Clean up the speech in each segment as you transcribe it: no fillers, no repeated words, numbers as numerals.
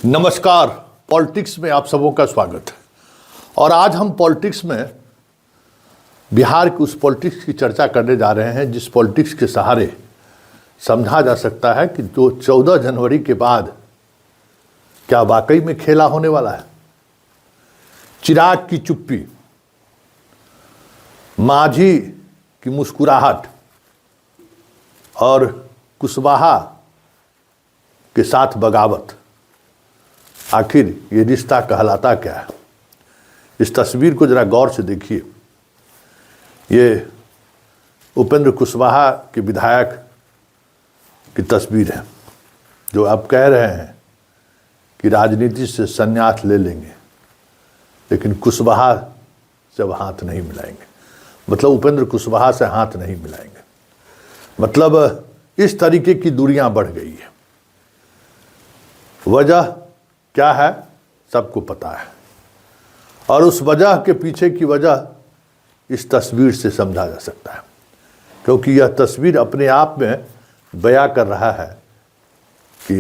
नमस्कार। पॉलिटिक्स में आप सबों का स्वागत है। और आज हम पॉलिटिक्स में बिहार की उस पॉलिटिक्स की चर्चा करने जा रहे हैं जिस पॉलिटिक्स के सहारे समझा जा सकता है कि जो 14 जनवरी के बाद क्या वाकई में खेला होने वाला है। चिराग की चुप्पी, मांझी की मुस्कुराहट और कुशवाहा के साथ बगावत, आखिर ये रिश्ता कहलाता क्या है। इस तस्वीर को जरा गौर से देखिए। ये उपेंद्र कुशवाहा के विधायक की तस्वीर है जो आप कह रहे हैं कि राजनीति से संन्यास ले लेंगे, लेकिन कुशवाहा से अब हाथ नहीं मिलाएंगे। मतलब उपेंद्र कुशवाहा से हाथ नहीं मिलाएंगे। मतलब इस तरीके की दूरियां बढ़ गई है। वजह क्या है सबको पता है, और उस वजह के पीछे की वजह इस तस्वीर से समझा जा सकता है, क्योंकि यह तस्वीर अपने आप में बयां कर रहा है कि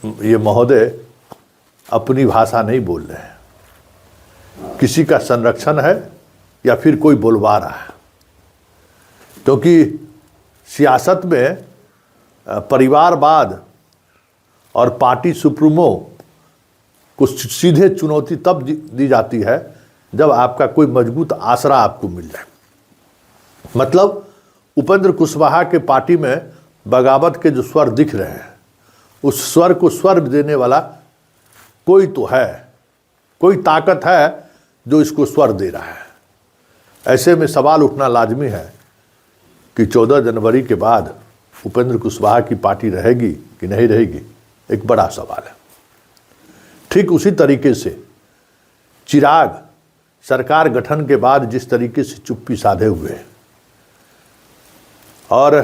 ये महोदय अपनी भाषा नहीं बोल रहे हैं, किसी का संरक्षण है या फिर कोई बोलवा रहा है। क्योंकि सियासत में परिवारवाद और पार्टी सुप्रीमो को सीधे चुनौती तब दी जाती है जब आपका कोई मजबूत आसरा आपको मिल जाए। मतलब उपेंद्र कुशवाहा के पार्टी में बगावत के जो स्वर दिख रहे हैं, उस स्वर को स्वर देने वाला कोई तो है, कोई ताकत है जो इसको स्वर दे रहा है। ऐसे में सवाल उठना लाजमी है कि 14 जनवरी के बाद उपेंद्र कुशवाहा की पार्टी रहेगी कि नहीं रहेगी, एक बड़ा सवाल है। ठीक उसी तरीके से चिराग सरकार गठन के बाद जिस तरीके से चुप्पी साधे हुए हैं और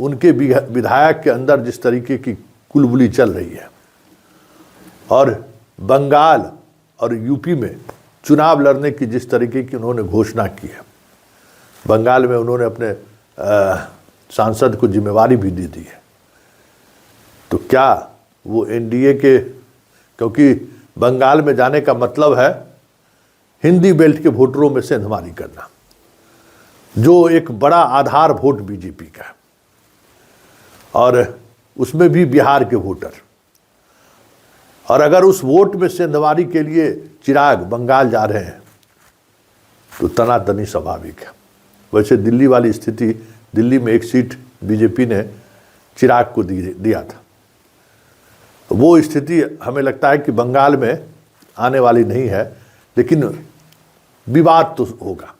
उनके विधायक के अंदर जिस तरीके की कुलबुली चल रही है, और बंगाल और यूपी में चुनाव लड़ने की जिस तरीके की उन्होंने घोषणा की है, बंगाल में उन्होंने अपने सांसद को जिम्मेवारी भी दे दी है, तो क्या वो एनडीए के, क्योंकि बंगाल में जाने का मतलब है हिंदी बेल्ट के वोटरों में सेंधमारी करना, जो एक बड़ा आधार वोट बीजेपी का है, और उसमें भी बिहार के वोटर। और अगर उस वोट में सेंधमारी के लिए चिराग बंगाल जा रहे हैं तो तनातनी स्वाभाविक है। वैसे दिल्ली वाली स्थिति, दिल्ली में एक सीट बीजेपी ने चिराग को दिया था, वो स्थिति हमें लगता है कि बंगाल में आने वाली नहीं है, लेकिन विवाद तो होगा।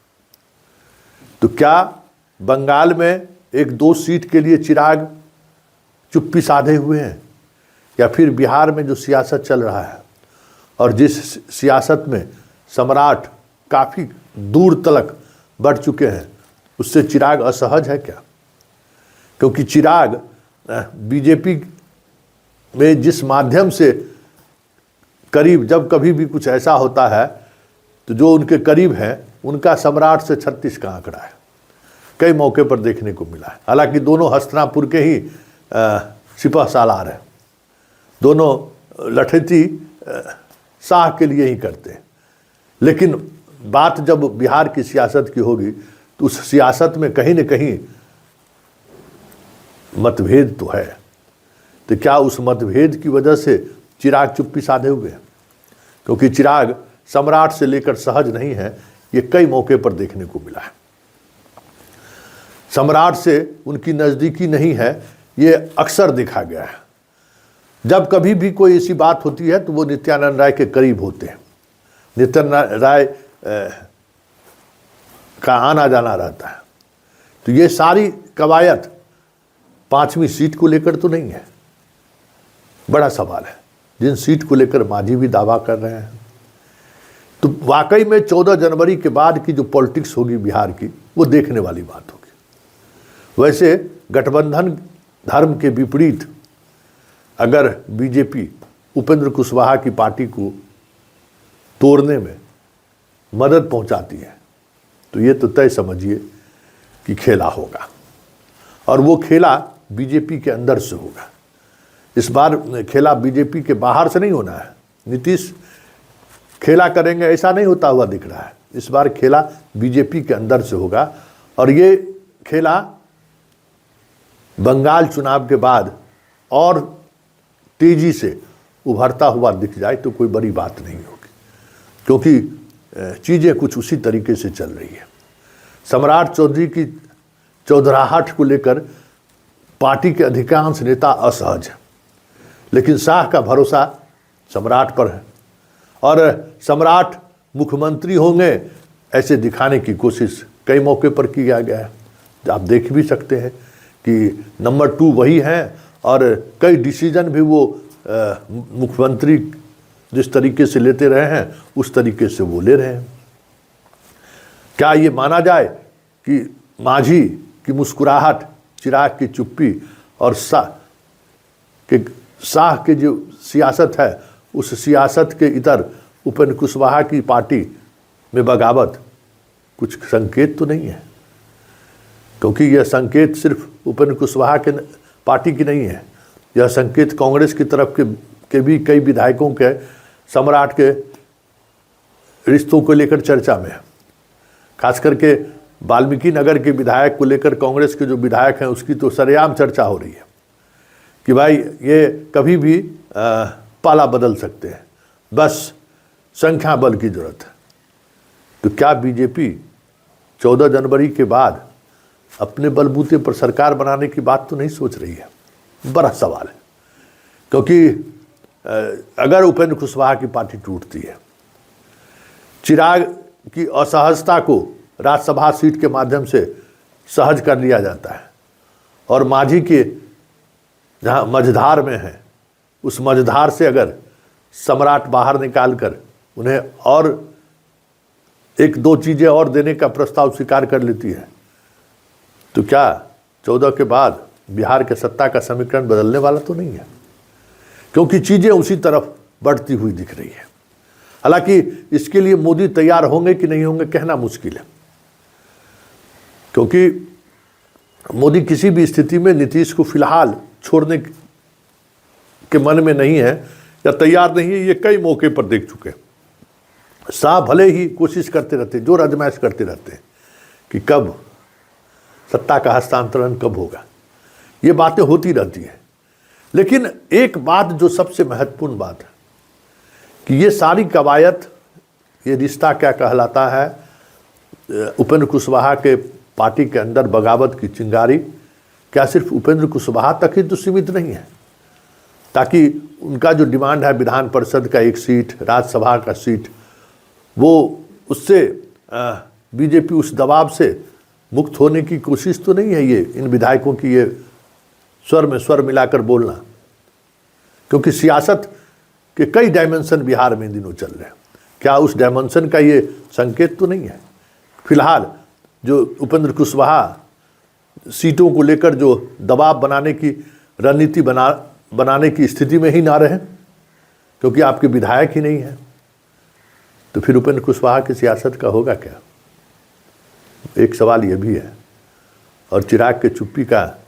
तो क्या बंगाल में एक दो सीट के लिए चिराग चुप्पी साधे हुए हैं, या फिर बिहार में जो सियासत चल रहा है और जिस सियासत में सम्राट काफ़ी दूर तलक बढ़ चुके हैं, उससे चिराग असहज है क्या? क्योंकि चिराग बीजेपी में जिस माध्यम से करीब, जब कभी भी कुछ ऐसा होता है तो जो उनके करीब हैं उनका सम्राट से 36 का आंकड़ा है, कई मौके पर देखने को मिला है। हालांकि दोनों हस्तिनापुर के ही सिपह सालार हैं, दोनों लठेती शाह के लिए ही करते हैं। लेकिन बात जब बिहार की सियासत की होगी तो उस सियासत में कहीं न कहीं मतभेद तो है। तो क्या उस मतभेद की वजह से चिराग चुप्पी साधे हुए हैं? क्योंकि चिराग सम्राट से लेकर सहज नहीं है, ये कई मौके पर देखने को मिला है। सम्राट से उनकी नज़दीकी नहीं है, ये अक्सर देखा गया है। जब कभी भी कोई ऐसी बात होती है तो वो नित्यानंद राय के करीब होते हैं, नित्यानंद राय का आना जाना रहता है। तो ये सारी कवायद 5वीं सीट को लेकर तो नहीं है, बड़ा सवाल है। जिन सीट को लेकर मांझी भी दावा कर रहे हैं, तो वाकई में 14 जनवरी के बाद की जो पॉलिटिक्स होगी बिहार की, वो देखने वाली बात होगी। वैसे गठबंधन धर्म के विपरीत अगर बीजेपी उपेंद्र कुशवाहा की पार्टी को तोड़ने में मदद पहुंचाती है तो ये तो तय समझिए कि खेला होगा, और वो खेला बीजेपी के अंदर से होगा। इस बार खेला बीजेपी के बाहर से नहीं होना है। नीतीश खेला करेंगे ऐसा नहीं होता हुआ दिख रहा है। इस बार खेला बीजेपी के अंदर से होगा और ये खेला बंगाल चुनाव के बाद और तेजी से उभरता हुआ दिख जाए तो कोई बड़ी बात नहीं होगी, क्योंकि चीज़ें कुछ उसी तरीके से चल रही है। सम्राट चौधरी की चौधराहट को लेकर पार्टी के अधिकांश नेता असहज हैं, लेकिन शाह का भरोसा सम्राट पर है और सम्राट मुख्यमंत्री होंगे ऐसे दिखाने की कोशिश कई मौके पर किया गया है। आप देख भी सकते हैं कि नंबर 2 वही हैं और कई डिसीजन भी वो मुख्यमंत्री जिस तरीके से लेते रहे हैं उस तरीके से वो ले रहे हैं। क्या ये माना जाए कि मांझी की मुस्कुराहट, चिराग की चुप्पी और शाह के जो सियासत है उस सियासत के इतर उपेंद्र कुशवाहा की पार्टी में बगावत कुछ संकेत तो नहीं है? क्योंकि यह संकेत सिर्फ उपेंद्र कुशवाहा के पार्टी की नहीं है, यह संकेत कांग्रेस की तरफ के भी कई विधायकों के सम्राट के रिश्तों को लेकर चर्चा में है। खास करके वाल्मीकि नगर के विधायक को लेकर कांग्रेस के जो विधायक हैं उसकी तो सरेआम चर्चा हो रही है कि भाई ये कभी भी पाला बदल सकते हैं, बस संख्या बल की जरूरत है। तो क्या बीजेपी 14 जनवरी के बाद अपने बलबूते पर सरकार बनाने की बात तो नहीं सोच रही है? बड़ा सवाल है, क्योंकि अगर उपेंद्र कुशवाहा की पार्टी टूटती है, चिराग की असहजता को राज्यसभा सीट के माध्यम से सहज कर लिया जाता है और मांझी के जहाँ मझधार में है उस मझधार से अगर सम्राट बाहर निकाल कर उन्हें और 1-2 चीज़ें और देने का प्रस्ताव स्वीकार कर लेती है, तो क्या 14 के बाद बिहार के सत्ता का समीकरण बदलने वाला तो नहीं है? क्योंकि चीज़ें उसी तरफ बढ़ती हुई दिख रही है। हालांकि इसके लिए मोदी तैयार होंगे कि नहीं होंगे कहना मुश्किल है, क्योंकि मोदी किसी भी स्थिति में नीतीश को फिलहाल छोड़ने के मन में नहीं है या तैयार नहीं है। ये कई मौके पर देख चुके हैं। शाह भले ही कोशिश करते रहते, जो आजमाइश करते रहते हैं कि कब सत्ता का हस्तांतरण कब होगा, ये बातें होती रहती हैं। लेकिन एक बात जो सबसे महत्वपूर्ण बात है कि ये सारी कवायद, ये रिश्ता क्या कहलाता है, उपेंद्र कुशवाहा के पार्टी के अंदर बगावत की चिंगारी क्या सिर्फ उपेंद्र कुशवाहा तक ही तो सीमित नहीं है, ताकि उनका जो डिमांड है विधान परिषद का 1 सीट, राज्यसभा का सीट, वो उससे बीजेपी उस दबाव से मुक्त होने की कोशिश तो नहीं है? ये इन विधायकों की ये स्वर में स्वर मिलाकर बोलना, क्योंकि सियासत के कई डायमेंशन बिहार में इन दिनों चल रहे हैं। क्या उस डायमेंशन का ये संकेत तो नहीं है? फिलहाल जो उपेंद्र कुशवाहा सीटों को लेकर जो दबाव बनाने की रणनीति बनाने की स्थिति में ही ना रहे, क्योंकि आपके विधायक ही नहीं है, तो फिर उपेंद्र कुशवाहा की सियासत का होगा क्या? एक सवाल ये भी है। और चिराग के चुप्पी का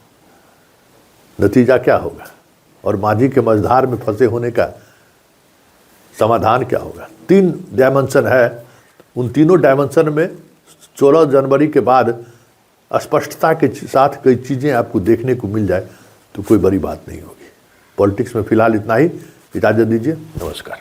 नतीजा क्या होगा और मांझी के मझधार में फंसे होने का समाधान क्या होगा? 3 डायमेंशन है। उन तीनों डायमेंशन में 16 जनवरी के बाद स्पष्टता के साथ कई चीज़ें आपको देखने को मिल जाए तो कोई बड़ी बात नहीं होगी। पॉलिटिक्स में फिलहाल इतना ही। इजाज़त दीजिए, नमस्कार।